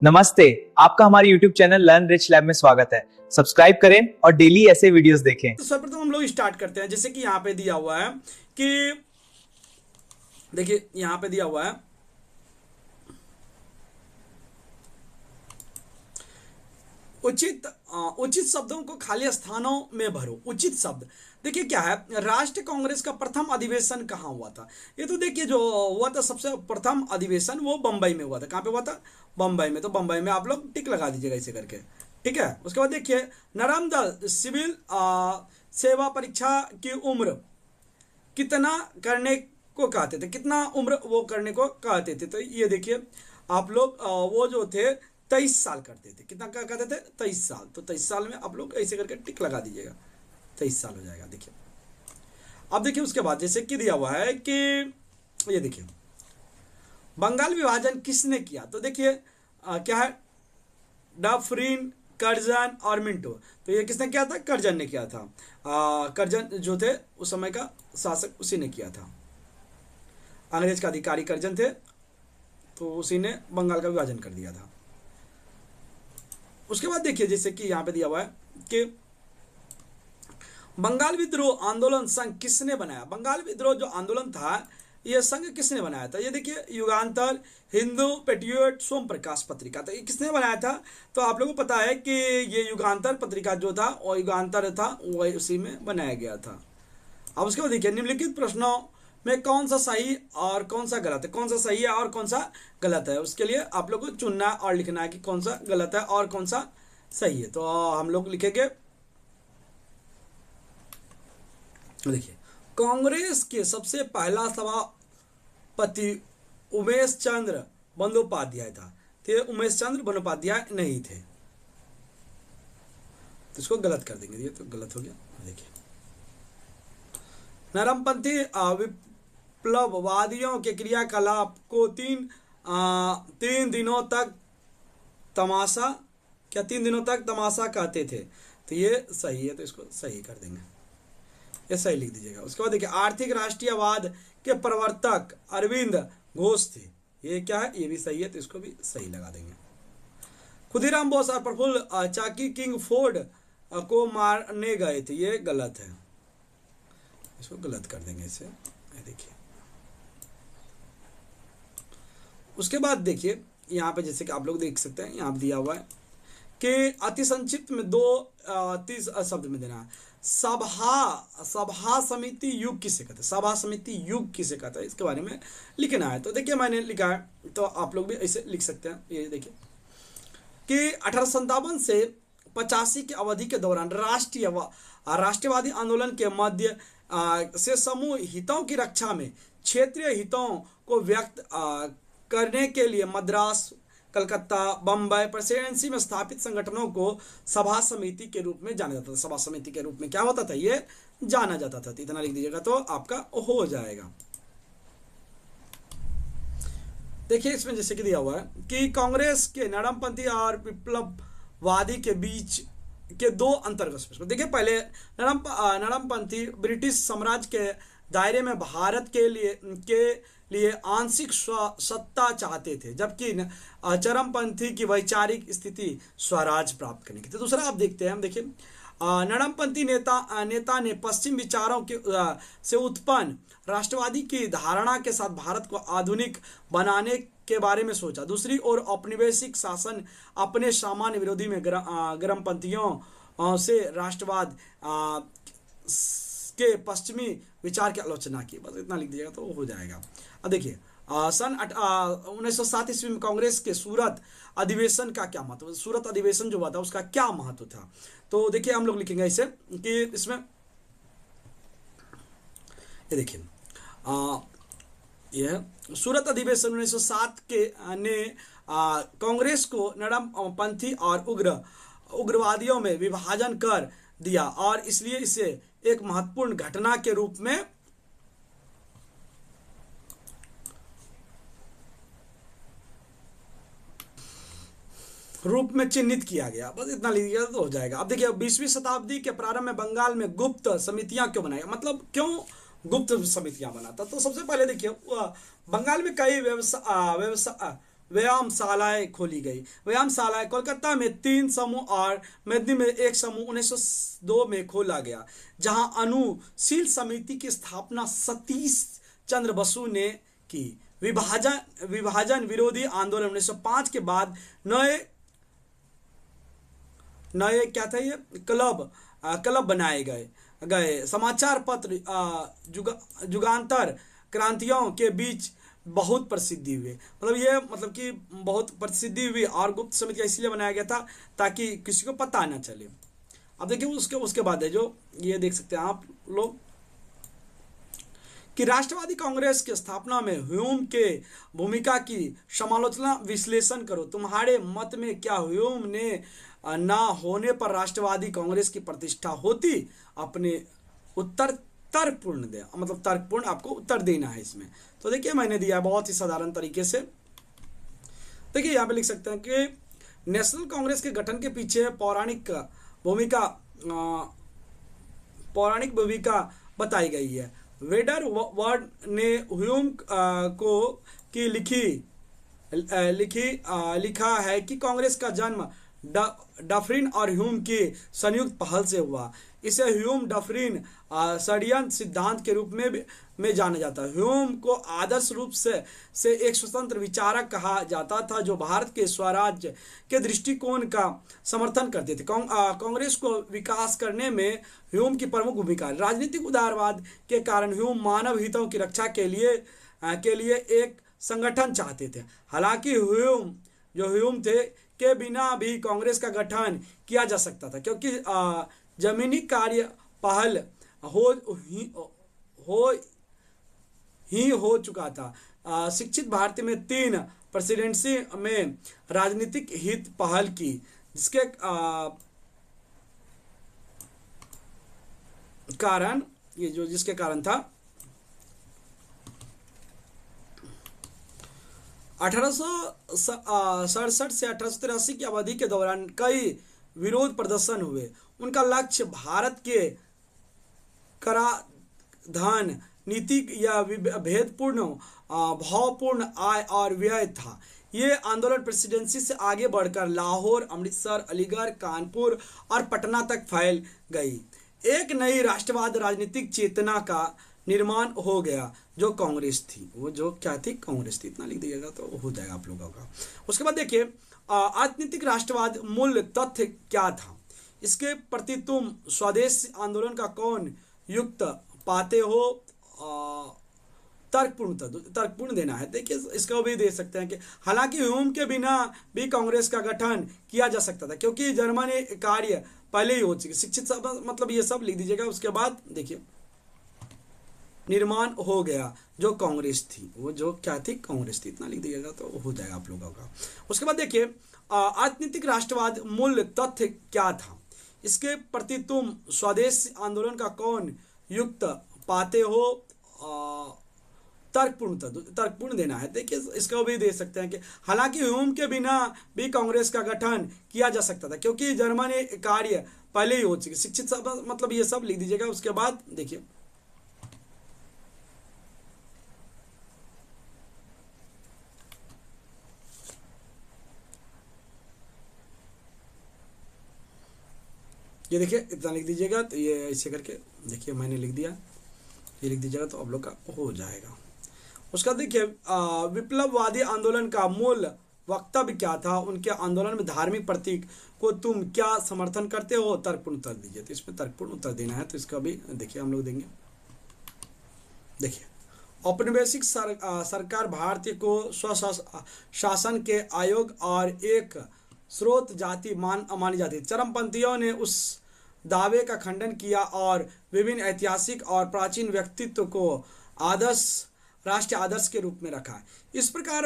नमस्ते। आपका हमारे YouTube channel learn rich lab में स्वागत है। सब्सक्राइब करें और डेली ऐसे वीडियोस देखें। तो सर्वप्रथम हम लोग स्टार्ट करते हैं। जैसे कि यहाँ पे दिया हुआ है कि देखिए यहाँ पे दिया हुआ है उचित शब्दों को खाली स्थानों में भरो। उचित शब्द देखिए क्या है, राष्ट्रीय कांग्रेस का प्रथम अधिवेशन कहाँ हुआ था? ये तो देखिए जो हुआ था सबसे प्रथम अधिवेशन वो बंबई में हुआ था। कहाँ पे हुआ था? बंबई में। तो बंबई में आप लोग टिक लगा दीजिएगा ऐसे करके, ठीक है। उसके बाद देखिए नरम दल सिविल सेवा परीक्षा की उम्र कितना करने को कहते थे, कितना उम्र वो करने को कहते थे? तो ये देखिए आप लोग वो जो थे 23 साल करते थे। कितना क्या कहते थे? 23 साल। तो 23 साल में आप लोग ऐसे करके टिक लगा दीजिएगा, 23 साल हो जाएगा। देखिए अब देखिए उसके बाद जैसे कि दिया हुआ है कि ये देखिए बंगाल विभाजन किसने किया? तो देखिए क्या है, डफरीन, कर्जन और मिंटो। तो ये किसने किया था? कर्जन ने किया था। कर्जन जो थे उस समय का शासक, उसी ने किया था। अंग्रेज का अधिकारी कर्जन थे, तो उसी ने बंगाल का विभाजन कर दिया था। उसके बाद देखिए जैसे कि यहाँ पे दिया हुआ है कि बंगाल विद्रोह आंदोलन संघ किसने बनाया? बंगाल विद्रोह जो आंदोलन था ये संघ किसने बनाया था? ये देखिए युगांतर, हिंदू पेट्रियट, सोम प्रकाश पत्रिका। तो ये किसने बनाया था? तो आप लोगों को पता है कि ये युगांतर पत्रिका जो था और युगांतर था वही उसी में बनाया गया था। अब उसके बाद देखिए निम्नलिखित प्रश्नों में कौन सा सही और कौन सा गलत है? कौन सा सही है और कौन सा गलत है, उसके लिए आप लोग को चुनना और लिखना है कि कौन सा गलत है और कौन सा सही है। तो हम लोग लिखेंगे, देखिए कांग्रेस के सबसे पहला सभापति उमेश चंद्र बंदोपाध्याय था। तो ये उमेश चंद्र बंदोपाध्याय नहीं थे, तो इसको गलत कर देंगे। ये तो गलत हो गया। देखिए नरमपंथी विप्लववादियों के क्रियाकलाप को तीन दिनों तक तमाशा, क्या 3 दिनों तक तमाशा कहते थे? तो ये सही है, तो इसको सही कर देंगे, ये सही लिख दीजिएगा। उसके बाद देखिए आर्थिक राष्ट्रीयवाद के प्रवर्तक अरविंद घोष थे। ये क्या है? ये भी सही है, तो इसको भी सही लगा देंगे। खुदीराम बोस और प्रफुल्ल चाकी किंग फोर्ड को मारने गए थे। ये गलत है, इसको गलत कर देंगे इसे। देखिए उसके बाद देखिए यहाँ पे जैसे कि आप लोग देख सकते हैं, यहाँ दिया हुआ है कि अति संक्षिप्त में 30 शब्द में देना है। सभा समिति युग किसे कहते हैं? सभा समिति युग किसे कहते हैं, इसके बारे में लिखना है। तो देखिए मैंने लिखा है, तो आप लोग भी ऐसे लिख सकते हैं। ये देखिए कि 1857 से 85 की अवधि के दौरान राष्ट्रवादी आंदोलन के मध्य से समूह हितों की रक्षा में क्षेत्रीय हितों को व्यक्त करने के लिए मद्रास, कलकत्ता, बम्बई प्रेसिडेंसी में स्थापित संगठनों को सभा समिति के रूप में जाना जाता था। सभा समिति के रूप में क्या होता था? ये जाना जाता था। इतना लिख दीजिएगा तो आपका हो जाएगा। देखिए इसमें जैसे कि दिया हुआ है कि कांग्रेस के नरमपंथी और विप्लववादी के बीच के दो अंतर्गत। देखिए पहले नरमपंथी ब्रिटिश साम्राज्य के दायरे में भारत के लिए आंशिक सत्ता चाहते थे, जबकि चरमपंथी की वैचारिक स्थिति स्वराज प्राप्त करने की थी। तो दूसरा आप देखते हैं, हम देखिए नरमपंथी नेता ने पश्चिम विचारों के से उत्पन्न राष्ट्रवादी की धारणा के साथ भारत को आधुनिक बनाने के बारे में सोचा। दूसरी ओर औपनिवेशिक शासन अपने सामान्य विरोधी में गर्मपंथियों से राष्ट्रवाद के पश्चिमी विचार की आलोचना की। बस इतना लिख दीजिएगा तो हो जाएगा। अब देखिए सन 1907 ईस्वी में कांग्रेस के सूरत अधिवेशन का क्या महत्व? सूरत अधिवेशन जो हुआ था उसका क्या महत्व था? तो देखिए हम लोग लिखेंगे इसे कि इसमें ये देखिए यह सूरत अधिवेशन 1907 के ने कांग्रेस को नरमपंथी और उग्रवादियों में विभाजन कर दिया और इसलिए इसे एक महत्वपूर्ण घटना के रूप में चिन्हित किया गया। बस इतना लिखिएगा तो हो जाएगा। अब देखिए 20वीं शताब्दी के प्रारंभ में बंगाल में गुप्त समितियां क्यों बनाई? मतलब क्यों गुप्त समितियां बनाता? तो सबसे पहले देखिए बंगाल में कई व्यायामशालाएं खोली गई। व्यायामशालाएं कोलकाता में 3 समूह और मेदिनी में 1 समूह 1902 में खोला गया, जहां अनुशील समिति की स्थापना सतीश चंद्र बसु ने की। विभाजन विरोधी आंदोलन 1905 के बाद नए क्या था ये क्लब बनाए गए समाचार पत्र जुगांतर क्रांतियों के बीच बहुत प्रसिद्धि हुए। मतलब कि बहुत प्रसिद्धि हुई और गुप्त समिति इसलिए बनाया गया था ताकि किसी को पता ना चले। अब देखिए उसके बाद है जो ये देख सकते हैं आप लोग कि राष्ट्रवादी कांग्रेस की स्थापना में ह्यूम के भूमिका की समालोचना विश्लेषण करो। तुम्हारे मत में क्या ह्यूम ने ना होने पर राष्ट्रवादी कांग्रेस की प्रतिष्ठा होती? अपने उत्तर तर्कपूर्ण दे, मतलब तर्कपूर्ण आपको उत्तर देना है इसमें। तो देखिए मैंने दिया है बहुत ही साधारण तरीके से। देखिए यहाँ पे लिख सकते हैं कि नेशनल कांग्रेस के गठन के पीछे पौराणिक भूमिका बताई गई है। वेडर वर्ड ने ह्यूम को की लिखा है कि कांग्रेस का जन्म डफरिन और ह्यूम की संयुक्त पहल से हुआ। इसे ह्यूम डफरिन षड्यंत्र सिद्धांत के रूप में जाना जाता है। ह्यूम को आदर्श रूप से एक स्वतंत्र विचारक कहा जाता था जो भारत के स्वराज्य के दृष्टिकोण का समर्थन करते थे। कांग्रेस को विकास करने में ह्यूम की प्रमुख भूमिका है। राजनीतिक उदारवाद के कारण ह्यूम मानव हितों की रक्षा के लिए एक संगठन चाहते थे। हालांकि ह्यूम थे के बिना भी कांग्रेस का गठन किया जा सकता था, क्योंकि जमीनी कार्य पहल हो चुका था। शिक्षित भारतीय में 3 प्रेसिडेंसी में राजनीतिक हित पहल की, जिसके कारण था 1867 से 1883 की अवधि के दौरान कई विरोध प्रदर्शन हुए। उनका लक्ष्य भारत के कराधान नीति या भेदपूर्ण भावपूर्ण आय और व्यय था। ये आंदोलन प्रेसिडेंसी से आगे बढ़कर लाहौर, अमृतसर, अलीगढ़, कानपुर और पटना तक फैल गई। एक नई राष्ट्रवाद राजनीतिक चेतना का निर्माण हो गया जो कांग्रेस थी। वो जो क्या थी? कांग्रेस थी। इतना लिख दीजिएगा तो हो जाएगा आप लोगों का। उसके बाद देखिए राजनीतिक राष्ट्रवाद मूल तथ्य क्या था? इसके प्रति तुम स्वदेश आंदोलन का कौन युक्त पाते हो? तर्कपूर्ण देना है। देखिए इसको भी दे सकते हैं कि हालांकि ह्यूम के बिना भी कांग्रेस का गठन किया जा सकता था, क्योंकि जर्मनी कार्य पहले ही हो चुकी। शिक्षित मतलब ये सब लिख दीजिएगा। उसके बाद देखिए निर्माण हो गया जो कांग्रेस थी। वो जो क्या थी? कांग्रेस थी। इतना लिख दीजिएगा तो हो जाएगा आप लोगों का। उसके बाद देखिए राजनीतिक राष्ट्रवाद मूल तथ्य क्या था? इसके प्रति तुम स्वदेश आंदोलन का कौन युक्त पाते हो? तर्कपूर्ण देना है। देखिए इसको भी दे सकते हैं कि हालांकि ह्यूम के बिना भी कांग्रेस का गठन किया जा सकता था, क्योंकि जर्मनी कार्य पहले ही हो चुकी। शिक्षित मतलब ये सब लिख दीजिएगा। उसके बाद देखिए ये देखिए इतना लिख दीजिएगा। तो ये ऐसे करके देखिए मैंने लिख दिया, ये लिख दीजिएगा तो आप लोग का हो जाएगा। उसका देखिए विप्लववादी आंदोलन का मूल वक्तव्य क्या था? उनके आंदोलन में धार्मिक प्रतीक को तुम क्या समर्थन करते हो? तर्कपूर्ण उत्तर दीजिए। तो इसमें तर्कपूर्ण उत्तर देना है। तो इसका भी देखिए हम लोग देंगे। देखिए औपनिवेशिक सरकार भारतीय को स्वशासन के आयोग और एक स्रोत जाति मानी जाती। चरमपंथियों ने उस दावे का खंडन किया और विभिन्न ऐतिहासिक और प्राचीन व्यक्तित्व को राष्ट्रीय आदर्श के रूप में रखा। इस प्रकार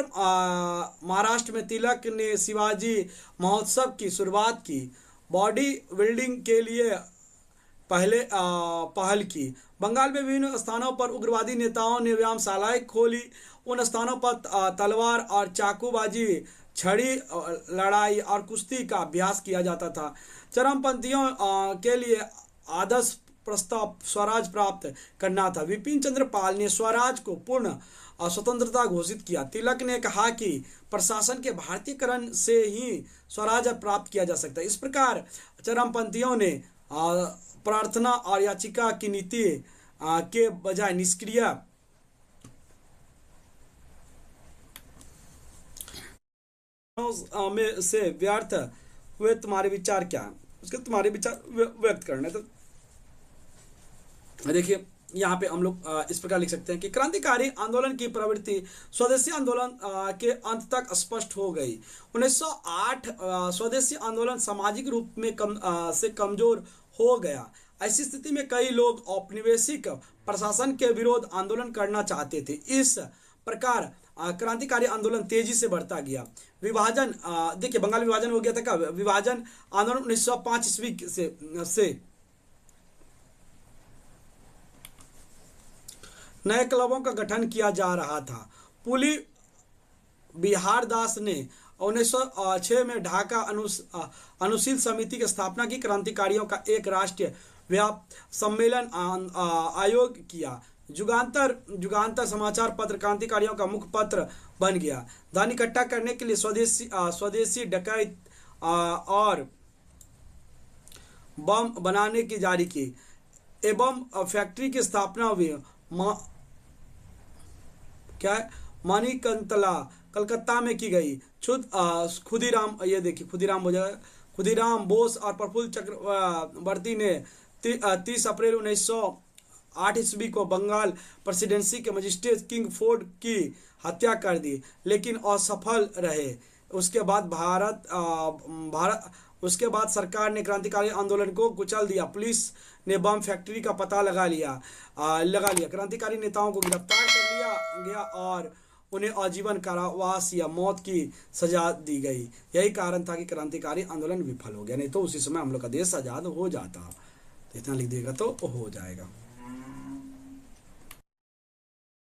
महाराष्ट्र में तिलक ने शिवाजी महोत्सव की शुरुआत की। बॉडी बिल्डिंग के लिए पहल की। बंगाल में विभिन्न स्थानों पर उग्रवादी नेताओं ने व्यायामशालाएं खोली। उन स्थानों पर तलवार और चाकूबाजी, छड़ी लड़ाई और कुश्ती का अभ्यास किया जाता था। चरमपंथियों के लिए आदर्श प्रस्ताव स्वराज प्राप्त करना था। विपिन चंद्र पाल ने स्वराज को पूर्ण स्वतंत्रता घोषित किया। तिलक ने कहा कि प्रशासन के भारतीयकरण से ही स्वराज प्राप्त किया जा सकता है। इस प्रकार चरमपंथियों ने प्रार्थना और याचिका की नीति के बजाय निष्क्रिय में से व्यर्थ हुए। तुम्हारे विचार क्या है, उसके तुम्हारे विचार व्यक्त करना है। तो देखिए यहाँ पे हम लोग इस प्रकार लिख सकते हैं कि क्रांतिकारी आंदोलन की प्रवृत्ति स्वदेशी आंदोलन के अंत तक स्पष्ट हो गई। 1908 स्वदेशी आंदोलन सामाजिक रूप में से कमजोर हो गया। ऐसी स्थिति में कई लोग औपनिवेशिक प्रशासन के विरोध आंदोलन करना चाहते थे। इस प्रकार क्रांतिकारी आंदोलन तेजी से बढ़ता गया। विभाजन देखिए बंगाल विभाजन हो गया था। कब विभाजन आंदोलन 1905 ईस्वी से नए क्लबों का गठन किया जा रहा था। पुली बिहार दास ने 1906 में ढाका अनुशील समिति की स्थापना की। क्रांतिकारियों का एक राष्ट्रीय व्यापक सम्मेलन आयोग किया। जुगांतर समाचार पत्र क्रांतिकारियों का मुख्य पत्र बन गया। धन इकट्ठा करने के लिए स्वदेशी डकैत और बम बनाने की जारी की एवं फैक्ट्री की स्थापना हुई। क्या है मणिकंतला कलकत्ता में की गई। खुदीराम ये देखिए खुदीराम बोस और प्रफुल्ल चक्रवर्ती ने 30 अप्रैल 1908 ईस्वी को बंगाल प्रेसिडेंसी के मजिस्ट्रेट किंग फोर्ड की हत्या कर दी, लेकिन असफल रहे। उसके बाद सरकार ने क्रांतिकारी आंदोलन को कुचल दिया। पुलिस ने बम फैक्ट्री का पता लगा लिया। क्रांतिकारी नेताओं को गिरफ्तार कर लिया गया और उन्हें आजीवन कारावास या मौत की सजा दी गई। यही कारण था कि क्रांतिकारी आंदोलन विफल हो गया, नहीं तो उसी समय हम लोग का देश आजाद हो जाता। तो इतना लिख देगा तो हो जाएगा।